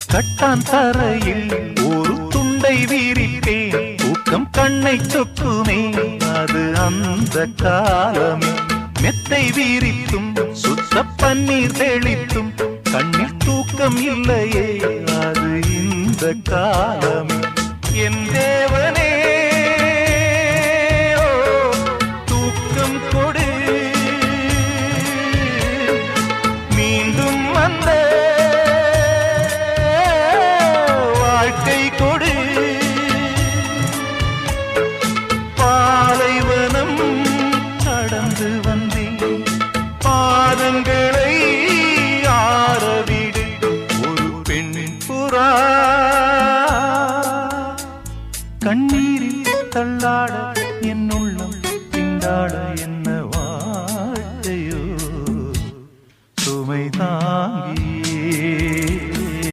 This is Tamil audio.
கட்டான் தரையில் ஒரு துண்டை வீரிப்பேன், தூக்கம் கண்ணை சொக்குமே அது அந்த காலமே. மெத்தை வீரித்தும் சுத்த பன்னீர் தெளித்தும் கண்ணில் தூக்கம் இல்லையே அது இந்த காலமே. என் தேவனே தூக்கம் கொடு, மீண்டும் வந்த வாழ்க்கை கொடு. பாலைவனம் கடந்து வந்தேன், பாதங்களை ஆரவிடு. ஒரு பெண் புறா கண்ணீரில் தள்ளாட, என் உள்ளம் திண்டாட.